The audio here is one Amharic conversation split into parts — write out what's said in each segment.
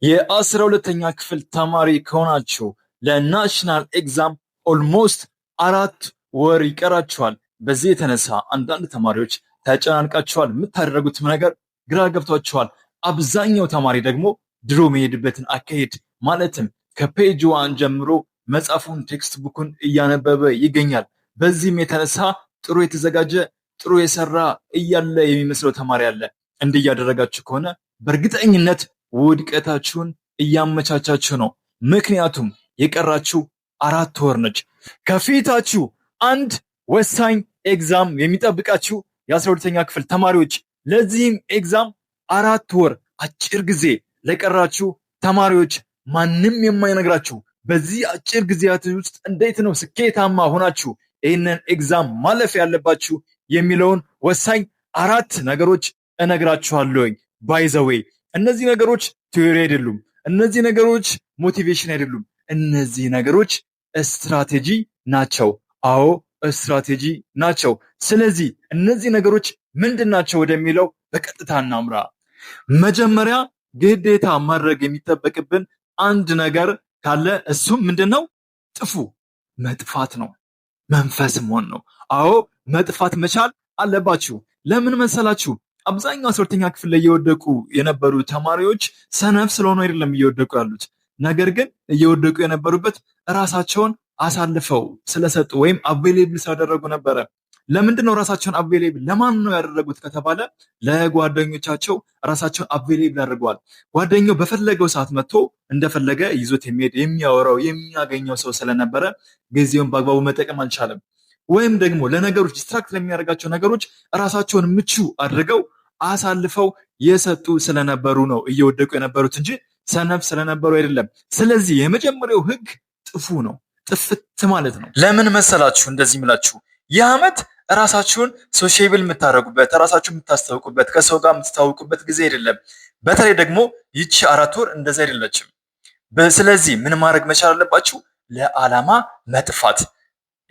የ12ኛ ክፍል ተማሪ ከሆናችሁ ለናሽናል ኤግዛም ኦልሞስት 4 ወር ይቀራችኋል። በዚህ የተነሳ አንዳንድ ተማሪዎች ተጨናንቃችኋል። የምታደርጉት ነገር ግራ ገብቷችኋል። አብዛኛው ተማሪ ደግሞ ድሮ መሄድበትን አካሄድ ማለትም ከፔጅ 1 ጀምሮ መጽሐፉን ቴክስት ቡኩን እያነበበ ይገኛል። በዚህም የተነሳ ጥሩ የተዘጋጀ ጥሩ የሰራ እያለ የሚመስለው ተማሪ አለ። እንዲህ እያደረጋችሁ ከሆነ በእርግጠኝነት ውድቀታችሁን እያመቻቻችሁ ነው። ምክንያቱም የቀራችሁ 4 ወር ነች። ከፊታችሁ አንድ ወሳኝ ኤግዛም የሚጠብቃችሁ የ12ኛ ክፍል ተማሪዎች፣ ለዚህም ኤግዛም 4 ወር አጭር ጊዜ ለቀራችሁ ተማሪዎች ማንም የማይነግራችሁ በዚህ አጭር ጊዜያት ውስጥ እንዴት ነው ስኬታማ ሆናችሁ ይህንን ኤግዛም ማለፍ ያለባችሁ የሚለውን ወሳኝ 4 ነገሮች እነግራችኋለሁኝ። ባይ ዘ ዌይ እነዚህ ነገሮች ቲዮሪ አይደሉም። እነዚህ ነገሮች ሞቲቬሽን አይደሉም። እነዚህ ነገሮች ስትራቴጂ ናቸው። አዎ ስትራቴጂ ናቸው። ስለዚህ እነዚህ ነገሮች ምንድናቸው ወደሚለው በቀጥታ እናምራ። መጀመሪያ ግዴታ ማድረግ የሚጠበቅብን አንድ ነገር ካለ እሱም ምንድነው? ጥፉ መጥፋት ነው። መንፈስ መሆን ነው። አዎ መጥፋት መቻል አለባችሁ። ለምን መሰላችሁ? አብዛኛው 12ኛ ክፍል ላይ እየወደቁ የነበሩ ተማሪዎች ሰነፍ ስለሆኑ አይደለም እየወደቁ ያሉት። ነገር ግን እየወደቁ የነበሩበት ራሳቸውን አሳልፈው ስለሰጡ ወይም አቬሌብል ስላደረጉ ነበረ። ለምንድን ነው ራሳቸውን አቬሌብል ለማን ነው ያደረጉት ከተባለ ለጓደኞቻቸው ራሳቸውን አቬሌብል አድርገዋል። ጓደኛው በፈለገው ሰዓት መጥቶ እንደፈለገ ይዞት የሚሄድ የሚያወራው የሚያገኘው ሰው ስለነበረ ጊዜውን በአግባቡ መጠቀም አልቻለም። ወይም ደግሞ ለነገሮች ዲስትራክት ለሚያደርጋቸው ነገሮች ራሳቸውን ምቹ አድርገው አሳልፈው የሰጡ ስለነበሩ ነው እየወደቁ የነበሩት እንጂ ሰነፍ ስለነበሩ አይደለም። ስለዚህ የመጀመሪያው ህግ ጥፉ ነው። ጥፍት ማለት ነው። ለምን መሰላችሁ እንደዚህ ምላችሁ? ይህ ዓመት ራሳችሁን ሶሻብል የምታደርጉበት ራሳችሁን የምታስተዋውቁበት ከሰው ጋር የምትታወቁበት ጊዜ አይደለም። በተለይ ደግሞ ይቺ 4 ወር እንደዛ አይደለችም። ስለዚህ ምን ማድረግ መቻል አለባችሁ? ለዓላማ መጥፋት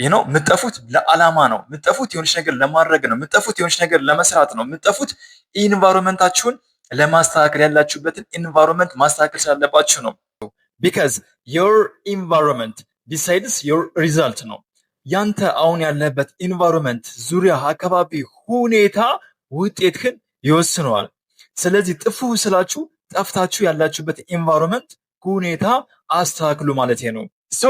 ነው። የምትጠፉት ለዓላማ ነው። የምትጠፉት የሆነች ነገር ለማድረግ ነው። የምትጠፉት የሆነች ነገር ለመስራት ነው። የምትጠፉት ኢንቫይሮንመንታችሁን ለማስተካከል ያላችሁበትን ኢንቫይሮንመንት ማስተካከል ስላለባችሁ ነው። ቢካዝ ዮር ኢንቫይሮንመንት ዲሳይድስ ዮር ሪዛልት ነው። ያንተ አሁን ያለበት ኢንቫይሮንመንት ዙሪያ አካባቢ ሁኔታ ውጤትህን ይወስነዋል። ስለዚህ ጥፉ ስላችሁ ጠፍታችሁ ያላችሁበት ኢንቫይሮንመንት ሁኔታ አስተካክሉ ማለት ነው። ሶ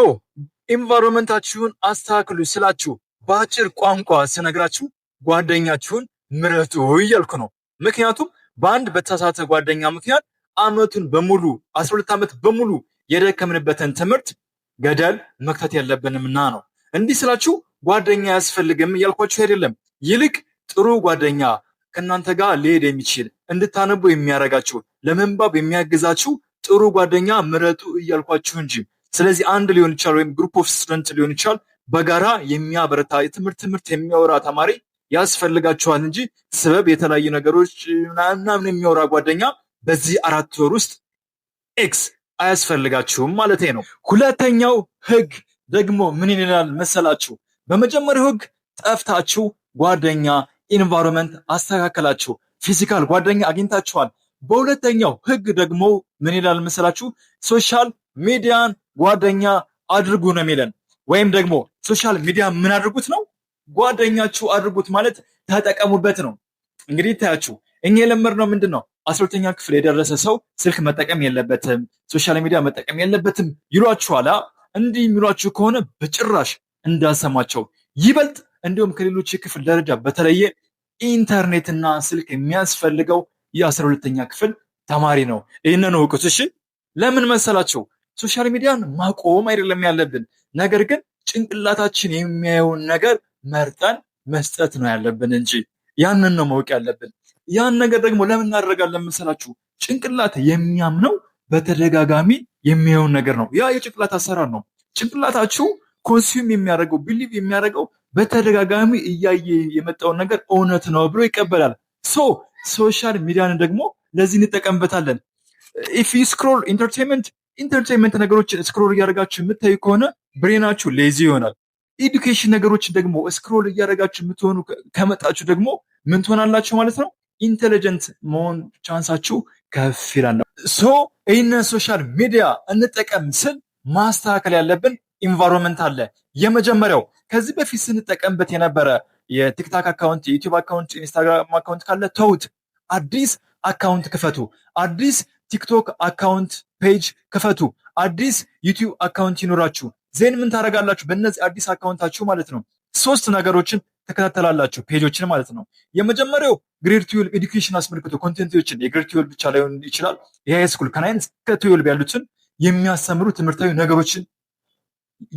ኢንቫይሮንመንታችሁን አስተካክሉ ስላችሁ በአጭር ቋንቋ ስነግራችሁ ጓደኛችሁን ምረጡ እያልኩ ነው። ምክንያቱም በአንድ በተሳሳተ ጓደኛ ምክንያት አመቱን በሙሉ 12 ዓመት በሙሉ የደከምንበትን ትምህርት ገደል መክተት የለብንምና ነው። እንዲህ ስላችሁ ጓደኛ ያስፈልግም እያልኳችሁ አይደለም። ይልቅ ጥሩ ጓደኛ ከእናንተ ጋር ሊሄድ የሚችል እንድታነቡ የሚያረጋችሁ ለመንባብ የሚያግዛችሁ ጥሩ ጓደኛ ምረጡ እያልኳችሁ እንጂ። ስለዚህ አንድ ሊሆን ይችላል ወይም ግሩፕ ኦፍ ስቱደንት ሊሆን ይችላል። በጋራ የሚያበረታ ትምህርት የሚያወራ ተማሪ ያስፈልጋችኋል እንጂ ስበብ የተለያዩ ነገሮች ምናምን የሚያወራ ጓደኛ በዚህ 4 ወር ውስጥ ኤክስ አያስፈልጋችሁም ማለት ነው። ሁለተኛው ህግ ደግሞ ምን ይላል መሰላችሁ? በመጀመሪያው ህግ ጠፍታችሁ ጓደኛ ኢንቫይሮንመንት አስተካከላችሁ፣ ፊዚካል ጓደኛ አግኝታችኋል። በሁለተኛው ህግ ደግሞ ምን ይላል መሰላችሁ? ሶሻል ሚዲያን ጓደኛ አድርጉ ነው የሚለን። ወይም ደግሞ ሶሻል ሚዲያ ምን አድርጉት ነው? ጓደኛችሁ አድርጉት ማለት ተጠቀሙበት ነው። እንግዲህ ታያችሁ እኛ የለመድነው ምንድን ነው? 12ኛ ክፍል የደረሰ ሰው ስልክ መጠቀም የለበትም፣ ሶሻል ሚዲያ መጠቀም የለበትም ይሏችኋል። እንዲህ የሚሏችሁ ከሆነ በጭራሽ እንዳሰማቸው። ይበልጥ እንዲሁም ከሌሎች የክፍል ደረጃ በተለየ ኢንተርኔትና ስልክ የሚያስፈልገው የ12ኛ ክፍል ተማሪ ነው። ይህንን እውቁት እሺ። ለምን መሰላቸው? ሶሻል ሚዲያን ማቆም አይደለም ያለብን፣ ነገር ግን ጭንቅላታችን የሚያየውን ነገር መርጠን መስጠት ነው ያለብን እንጂ ያንን ነው ማወቅ ያለብን። ያን ነገር ደግሞ ለምን እናደርጋለን መሰላችሁ? ጭንቅላት የሚያምነው በተደጋጋሚ የሚያየውን ነገር ነው። ያ የጭንቅላት አሰራር ነው። ጭንቅላታችሁ ኮንሱም የሚያደርገው ቢሊቭ የሚያደርገው በተደጋጋሚ እያየ የመጣውን ነገር እውነት ነው ብሎ ይቀበላል። ሶሻል ሚዲያን ደግሞ ለዚህ እንጠቀምበታለን። ኢፍ ዩ ስክሮል ኢንተርቴንመንት ነገሮችን ስክሮል እያደረጋችሁ የምታዩ ከሆነ ብሬናችሁ ሌዚ ይሆናል። ኤዱኬሽን ነገሮችን ደግሞ ስክሮል እያደረጋችሁ የምትሆኑ ከመጣችሁ ደግሞ ምን ትሆናላችሁ ማለት ነው? ኢንቴሊጀንት መሆን ቻንሳችሁ ከፍ ይላል። ይህንን ሶሻል ሚዲያ እንጠቀም ስል ማስተካከል ያለብን ኢንቫይሮንመንት አለ። የመጀመሪያው ከዚህ በፊት ስንጠቀምበት የነበረ የቲክታክ አካውንት፣ የዩቲዩብ አካውንት፣ ኢንስታግራም አካውንት ካለ ተውት። አዲስ አካውንት ክፈቱ። አዲስ ቲክቶክ አካውንት ፔጅ ክፈቱ። አዲስ ዩቲዩብ አካውንት ይኖራችሁ። ዜን ምን ታደርጋላችሁ? በእነዚህ አዲስ አካውንታችሁ ማለት ነው 3 ነገሮችን ተከታተላላችሁ፣ ፔጆችን ማለት ነው። የመጀመሪያው ግሬድ 12 ኤዱኬሽን አስመልክቶ ኮንቴንቶችን የግሬድ 12 ብቻ ላይሆን ይችላል፣ የሃይስኩል ከ9 እስከ 12 ያሉትን የሚያስተምሩ ትምህርታዊ ነገሮችን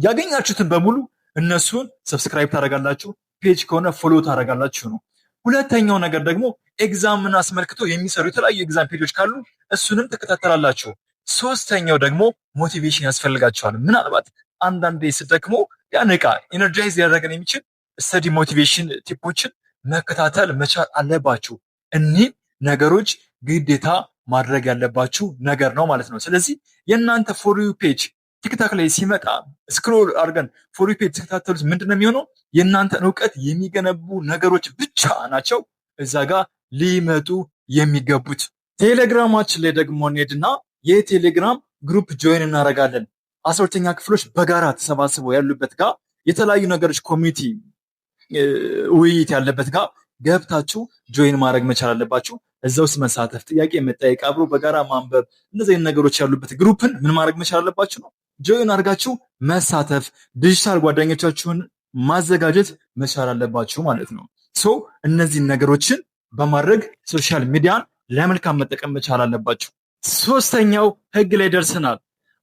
ያገኛችሁትን በሙሉ እነሱን ሰብስክራይብ ታደርጋላችሁ። ፔጅ ከሆነ ፎሎ ታደርጋላችሁ ነው። ሁለተኛው ነገር ደግሞ ኤግዛምን አስመልክቶ የሚሰሩ የተለያዩ ኤግዛም ፔጆች ካሉ እሱንም ተከታተላላችሁ። ሶስተኛው ደግሞ ሞቲቬሽን ያስፈልጋቸዋል። ምናልባት አንዳንዴ ስትደክሞ ያነቃ ኢነርጃይዝ ያደረገን የሚችል ስተዲ ሞቲቬሽን ቲፖችን መከታተል መቻል አለባችሁ። እኒህ ነገሮች ግዴታ ማድረግ ያለባችሁ ነገር ነው ማለት ነው። ስለዚህ የእናንተ ፎር ዩ ፔጅ ቲክታክ ላይ ሲመጣ ስክሮል አድርገን ፎር ዩ ፔጅ ተከታተሉት። ምንድነው የሚሆነው? የእናንተን እውቀት የሚገነቡ ነገሮች ብቻ ናቸው እዛ ጋር ሊመጡ የሚገቡት። ቴሌግራማችን ላይ ደግሞ እንሄድና የቴሌግራም ግሩፕ ጆይን እናደርጋለን። 12ኛ ክፍሎች በጋራ ተሰባስበው ያሉበት ጋር የተለያዩ ነገሮች ኮሚኒቲ ውይይት ያለበት ጋር ገብታችሁ ጆይን ማድረግ መቻል አለባችሁ። እዛ ውስጥ መሳተፍ፣ ጥያቄ መጠየቅ፣ አብሮ በጋራ ማንበብ፣ እንደዚህ አይነት ነገሮች ያሉበት ግሩፕን ምን ማድረግ መቻል አለባችሁ ነው ጆይን አድርጋችሁ መሳተፍ፣ ዲጂታል ጓደኞቻችሁን ማዘጋጀት መቻል አለባችሁ ማለት ነው። ሶ እነዚህን ነገሮችን በማድረግ ሶሻል ሚዲያን ለመልካም መጠቀም መቻል አለባችሁ። ሶስተኛው ህግ ላይ ደርሰናል።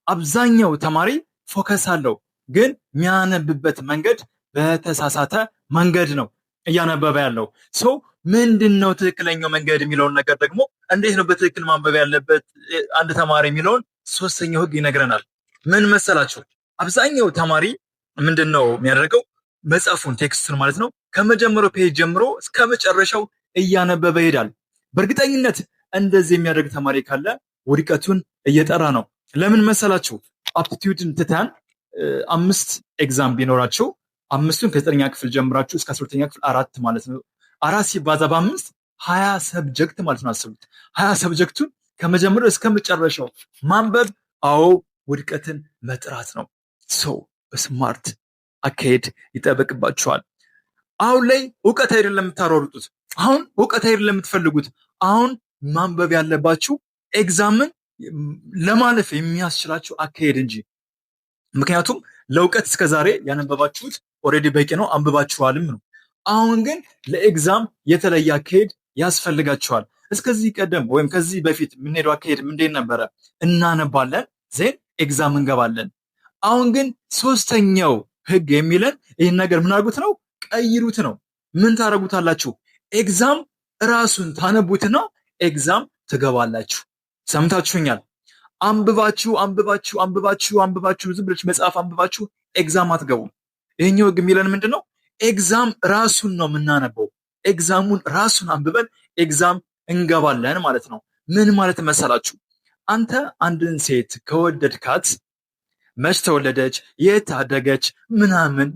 አብዛኛው ተማሪ ፎከስ አለው፣ ግን የሚያነብበት መንገድ በተሳሳተ መንገድ ነው እያነበበ ያለው። ሶ ምንድነው ትክክለኛው መንገድ የሚለውን ነገር ደግሞ እንዴት ነው በትክክል ማንበብ ያለበት አንድ ተማሪ የሚለውን ሶስተኛው ህግ ይነግረናል። ምን መሰላችሁ? አብዛኛው ተማሪ ምንድነው የሚያደርገው? መጽሐፉን ቴክስቱን ማለት ነው ከመጀመሪያው ፔጅ ጀምሮ እስከ መጨረሻው እያነበበ ይሄዳል። በእርግጠኝነት እንደዚህ የሚያደርግ ተማሪ ካለ ውድቀቱን እየጠራ ነው። ለምን መሰላችሁ? አፕቲቲዩድን ትተን 5 ኤግዛም ቢኖራችሁ 5ቱን ከ9ኛ ክፍል ጀምራችሁ እስከ 12ኛ ክፍል 4 ማለት ነው። 4 ሲባዛ በ5 20 ሰብጀክት ማለት ነው። አስቡት 20 ሰብጀክቱን ከመጀመሪያው እስከ መጨረሻው ማንበብ። አዎ ውድቀትን መጥራት ነው። ሰው በስማርት አካሄድ ይጠበቅባችኋል። አሁን ላይ እውቀት አይደለም የምታሯሩጡት። አሁን እውቀት አይደለም የምትፈልጉት። አሁን ማንበብ ያለባችሁ ኤግዛምን ለማለፍ የሚያስችላችሁ አካሄድ እንጂ። ምክንያቱም ለእውቀት እስከዛሬ ያነበባችሁት ኦልሬዲ በቂ ነው፣ አንብባችኋልም ነው። አሁን ግን ለኤግዛም የተለየ አካሄድ ያስፈልጋችኋል። እስከዚህ ቀደም ወይም ከዚህ በፊት የምንሄደው አካሄድ ምንድን ነበረ? እናነባለን፣ ዜን ኤግዛም እንገባለን። አሁን ግን ሶስተኛው ህግ የሚለን ይህን ነገር ምን አድርጉት ነው? ቀይሩት ነው። ምን ታደርጉታላችሁ? ኤግዛም ራሱን ታነቡትና ኤግዛም ትገባላችሁ። ሰምታችሁኛል? አንብባችሁ ዝም ብላችሁ መጽሐፍ አንብባችሁ ኤግዛም አትገቡም። ይሄኛው ህግ የሚለን ምንድነው? ኤግዛም ራሱን ነው የምናነበው። ኤግዛሙን ራሱን አንብበን ኤግዛም እንገባለን ማለት ነው። ምን ማለት መሰላችሁ? አንተ አንድን ሴት ከወደድካት መች ተወለደች፣ የት አደገች፣ ምናምን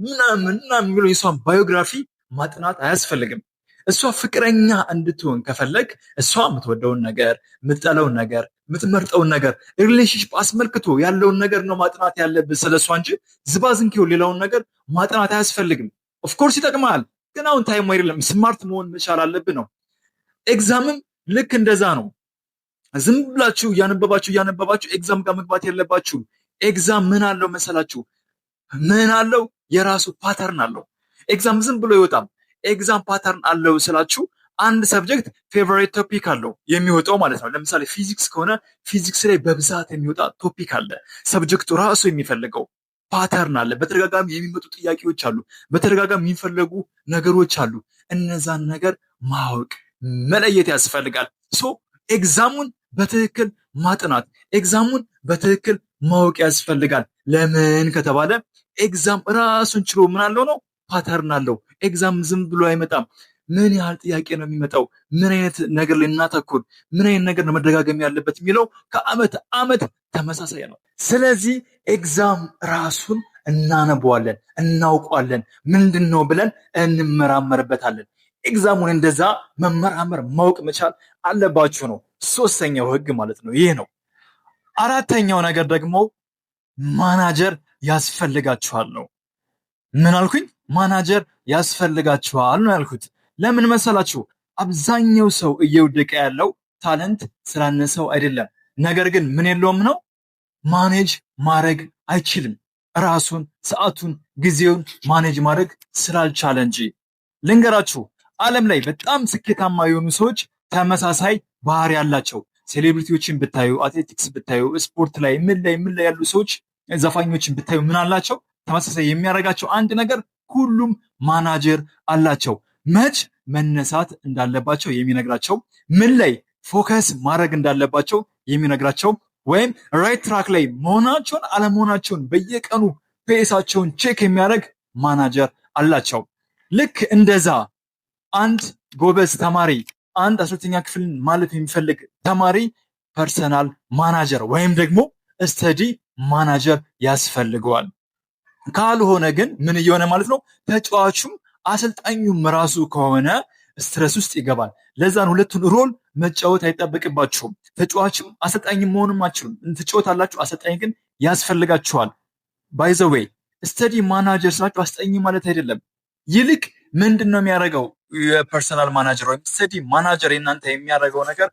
የሚለው የሷን ባዮግራፊ ማጥናት አያስፈልግም። እሷ ፍቅረኛ እንድትሆን ከፈለግ እሷ የምትወደውን ነገር፣ የምትጠለውን ነገር፣ የምትመርጠውን ነገር ሪሌሽንሽፕ አስመልክቶ ያለውን ነገር ነው ማጥናት ያለብን ስለሷ እንጂ ዝባዝንኪው ሌላውን ነገር ማጥናት አያስፈልግም። ኦፍኮርስ ይጠቅማል፣ ግን አሁን ታይም አይደለም። ስማርት መሆን መቻል አለብን ነው። ኤግዛምም ልክ እንደዛ ነው። ዝም ብላችሁ እያነበባችሁ ኤግዛም ጋር መግባት የለባችሁ። ኤግዛም ምን አለው መሰላችሁ? ምን አለው? የራሱ ፓተርን አለው። ኤግዛም ዝም ብሎ ይወጣም። ኤግዛም ፓተርን አለው ስላችሁ አንድ ሰብጀክት ፌቨሪት ቶፒክ አለው የሚወጣው ማለት ነው። ለምሳሌ ፊዚክስ ከሆነ ፊዚክስ ላይ በብዛት የሚወጣ ቶፒክ አለ። ሰብጀክቱ ራሱ የሚፈልገው ፓተርን አለ። በተደጋጋሚ የሚመጡ ጥያቄዎች አሉ። በተደጋጋሚ የሚፈለጉ ነገሮች አሉ። እነዛን ነገር ማወቅ መለየት ያስፈልጋል። ሶ ኤግዛሙን በትክክል ማጥናት፣ ኤግዛሙን በትክክል ማወቅ ያስፈልጋል። ለምን ከተባለ ኤግዛም ራሱን ችሎ ምን አለው ነው? ፓተርን አለው። ኤግዛም ዝም ብሎ አይመጣም። ምን ያህል ጥያቄ ነው የሚመጣው? ምን አይነት ነገር ላይ እናተኩር? ምን አይነት ነገር ነው መደጋገም ያለበት የሚለው ከአመት አመት ተመሳሳይ ነው። ስለዚህ ኤግዛም ራሱን እናነበዋለን፣ እናውቋለን፣ ምንድን ነው ብለን እንመራመርበታለን። ኤግዛሙን እንደዛ መመራመር ማወቅ መቻል አለባችሁ ነው ሶስተኛው ህግ ማለት ነው። ይህ ነው አራተኛው ነገር ደግሞ ማናጀር ያስፈልጋችኋል ነው። ምን አልኩኝ? ማናጀር ያስፈልጋችኋል ነው ያልኩት። ለምን መሰላችሁ? አብዛኛው ሰው እየወደቀ ያለው ታለንት ስላነሰው አይደለም፣ ነገር ግን ምን የለውም ነው፣ ማኔጅ ማድረግ አይችልም። ራሱን፣ ሰዓቱን፣ ጊዜውን ማኔጅ ማድረግ ስላልቻለ እንጂ። ልንገራችሁ፣ ዓለም ላይ በጣም ስኬታማ የሆኑ ሰዎች ተመሳሳይ ባህሪ ያላቸው። ሴሌብሪቲዎችን ብታዩ፣ አትሌቲክስ ብታዩ፣ ስፖርት ላይ ምን ላይ ያሉ ሰዎች፣ ዘፋኞችን ብታዩ ምን አላቸው? ተመሳሳይ የሚያደርጋቸው አንድ ነገር፣ ሁሉም ማናጀር አላቸው። መች መነሳት እንዳለባቸው የሚነግራቸው፣ ምን ላይ ፎከስ ማድረግ እንዳለባቸው የሚነግራቸው፣ ወይም ራይት ትራክ ላይ መሆናቸውን አለመሆናቸውን በየቀኑ ፔሳቸውን ቼክ የሚያደርግ ማናጀር አላቸው። ልክ እንደዛ አንድ ጎበዝ ተማሪ፣ አንድ 12ኛ ክፍልን ማለፍ የሚፈልግ ተማሪ ፐርሰናል ማናጀር ወይም ደግሞ ስተዲ ማናጀር ያስፈልገዋል። ካልሆነ ግን ምን እየሆነ ማለት ነው? ተጫዋቹም አሰልጣኙም ራሱ ከሆነ ስትረስ ውስጥ ይገባል። ለዛን ሁለቱን ሮል መጫወት አይጠበቅባችሁም። ተጫዋችም አሰልጣኝም መሆንም አችሉም። ትጫወታላችሁ፣ አሰልጣኝ ግን ያስፈልጋችኋል። ባይ ዘ ዌይ ስተዲ ማናጀር ስላችሁ አሰልጣኝ ማለት አይደለም። ይልቅ ምንድን ነው የሚያደርገው? የፐርሰናል ማናጀር ወይም ስተዲ ማናጀር የእናንተ የሚያደርገው ነገር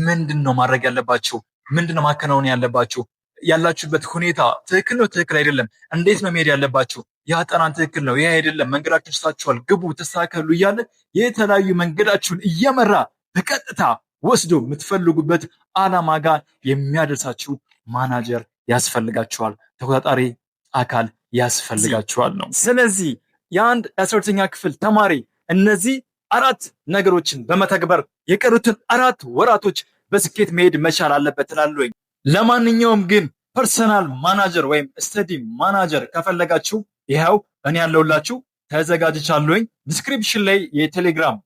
ምንድን ነው? ማድረግ ያለባችሁ ምንድን ነው? ማከናወን ያለባችሁ ያላችሁበት ሁኔታ ትክክል ነው፣ ትክክል አይደለም፣ እንዴት ነው መሄድ ያለባችሁ? ያ ጠናን ትክክል ነው፣ ይህ አይደለም፣ መንገዳችሁን ስታችኋል፣ ግቡ፣ ተስተካከሉ እያለ የተለያዩ መንገዳችሁን እየመራ በቀጥታ ወስዶ የምትፈልጉበት አላማ ጋር የሚያደርሳችሁ ማናጀር ያስፈልጋችኋል። ተቆጣጣሪ አካል ያስፈልጋችኋል ነው። ስለዚህ የአንድ 12ኛ ክፍል ተማሪ እነዚህ 4 ነገሮችን በመተግበር የቀሩትን 4 ወራቶች በስኬት መሄድ መቻል አለበት እላለሁ። ለማንኛውም ግን ፐርሰናል ማናጀር ወይም ስተዲ ማናጀር ከፈለጋችሁ ይኸው እኔ ያለሁላችሁ ተዘጋጅቻለሁኝ። ዲስክሪፕሽን ላይ የቴሌግራም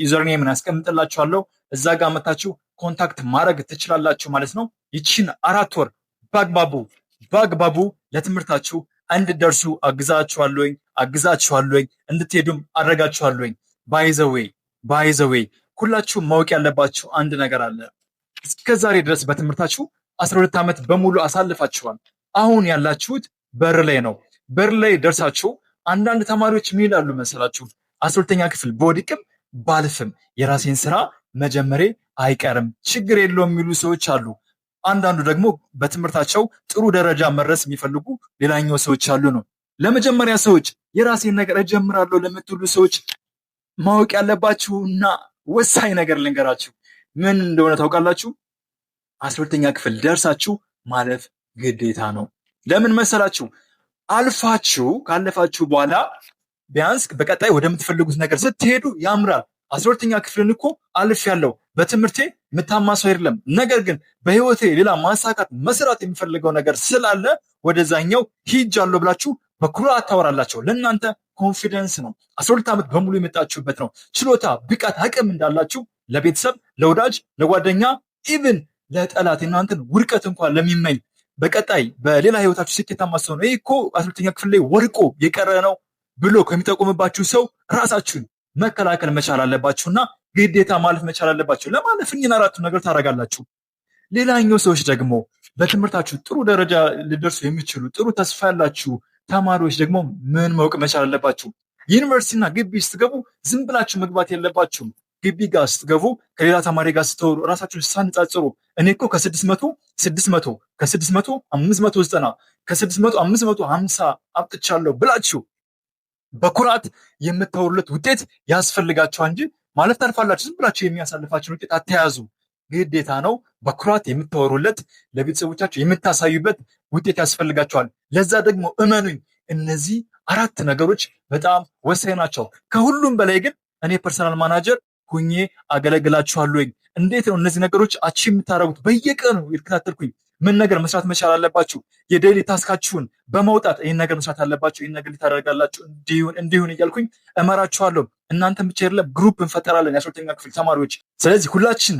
ዩዘርኔምን አስቀምጥላችኋለሁ። እዛ ጋር መታችሁ ኮንታክት ማድረግ ትችላላችሁ ማለት ነው። ይችን 4 ወር በአግባቡ ለትምህርታችሁ እንድደርሱ አግዛችኋለሁኝ፣ እንድትሄዱም አድርጋችኋለሁኝ። ባይዘዌይ ሁላችሁም ማወቅ ያለባችሁ አንድ ነገር አለ። እስከዛሬ ድረስ በትምህርታችሁ 12 ዓመት በሙሉ አሳልፋችኋል። አሁን ያላችሁት በር ላይ ነው። በር ላይ ደርሳችሁ አንዳንድ ተማሪዎች ምን ይላሉ መሰላችሁ? 12ኛ ክፍል በወድቅም ባልፍም የራሴን ስራ መጀመሬ አይቀርም፣ ችግር የለውም የሚሉ ሰዎች አሉ። አንዳንዱ ደግሞ በትምህርታቸው ጥሩ ደረጃ መድረስ የሚፈልጉ ሌላኛው ሰዎች አሉ ነው። ለመጀመሪያ ሰዎች የራሴን ነገር እጀምራለሁ ለምትሉ ሰዎች ማወቅ ያለባችሁና ወሳኝ ነገር ልንገራችሁ። ምን እንደሆነ ታውቃላችሁ? 12ኛ ክፍል ደርሳችሁ ማለፍ ግዴታ ነው። ለምን መሰላችሁ? ካለፋችሁ በኋላ ቢያንስ በቀጣይ ወደምትፈልጉት ነገር ስትሄዱ ያምራል። 12ኛ ክፍልን እኮ አልፌያለሁ፣ በትምህርቴ የምታማ ሰው አይደለም፣ ነገር ግን በህይወቴ ሌላ ማሳካት መስራት የሚፈልገው ነገር ስላለ ወደዛኛው ሂጃለሁ ብላችሁ በኩራት ታወራላችሁ። ለእናንተ ኮንፊደንስ ነው። 12 ዓመት በሙሉ የመጣችሁበት ነው። ችሎታ፣ ብቃት፣ አቅም እንዳላችሁ ለቤተሰብ፣ ለወዳጅ፣ ለጓደኛ ኢቭን ለጠላት እናንተን ውድቀት እንኳን ለሚመኝ በቀጣይ በሌላ ህይወታችሁ ስኬታማ ሰው ነው ይህ እኮ 12ኛ ክፍል ላይ ወድቆ የቀረ ነው ብሎ ከሚጠቁምባችሁ ሰው ራሳችሁን መከላከል መቻል አለባችሁና ግዴታ ማለፍ መቻል አለባችሁ። ለማለፍ እኚህን 4 ነገር ታደርጋላችሁ። ሌላኛው ሰዎች ደግሞ በትምህርታችሁ ጥሩ ደረጃ ሊደርሱ የሚችሉ ጥሩ ተስፋ ያላችሁ ተማሪዎች ደግሞ ምን ማወቅ መቻል አለባችሁ? ዩኒቨርሲቲና ግቢ ስትገቡ ዝም ብላችሁ መግባት የለባችሁም። ግቢ ጋር ስትገቡ ከሌላ ተማሪ ጋር ስትወሩ ራሳችሁን ሳንጻጽሩ እኔ እኮ ከ600 590 ከ600 550 አብጥቻለሁ ብላችሁ በኩራት የምታወሩለት ውጤት ያስፈልጋችኋል እንጂ ማለት ታልፋላችሁ ዝም ብላችሁ የሚያሳልፋችሁን ውጤት አትያዙ። ግዴታ ነው። በኩራት የምታወሩለት ለቤተሰቦቻችሁ የምታሳዩበት ውጤት ያስፈልጋችኋል። ለዛ ደግሞ እመኑኝ እነዚህ 4 ነገሮች በጣም ወሳኝ ናቸው። ከሁሉም በላይ ግን እኔ ፐርሰናል ማናጀር ሁኜ አገለግላችኋለሁኝ። እንዴት ነው እነዚህ ነገሮች አቺቭ የምታደርጉት? በየቀኑ የተከታተልኩኝ ምን ነገር መስራት መቻል አለባችሁ፣ የዴይሊ ታስካችሁን በመውጣት ይህን ነገር መስራት አለባችሁ፣ ይህን ነገር ሊታደርጋላችሁ እንዲሁን እያልኩኝ እመራችኋለሁ። እናንተም ብቻ አይደለም ግሩፕ እንፈጠራለን የ12ኛ ክፍል ተማሪዎች። ስለዚህ ሁላችን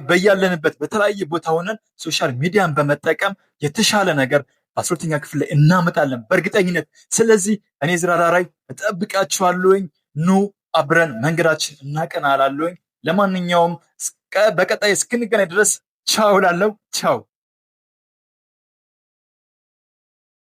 በያለንበት በተለያየ ቦታ ሆነን ሶሻል ሚዲያን በመጠቀም የተሻለ ነገር በ12ኛ ክፍል ላይ እናመጣለን በእርግጠኝነት። ስለዚህ እኔ ዝራራራይ እጠብቃችኋለሁኝ። ኑ አብረን መንገዳችን እናቀናላለሁኝ። ለማንኛውም በቀጣይ እስክንገናኝ ድረስ ቻው ላለው ቻው።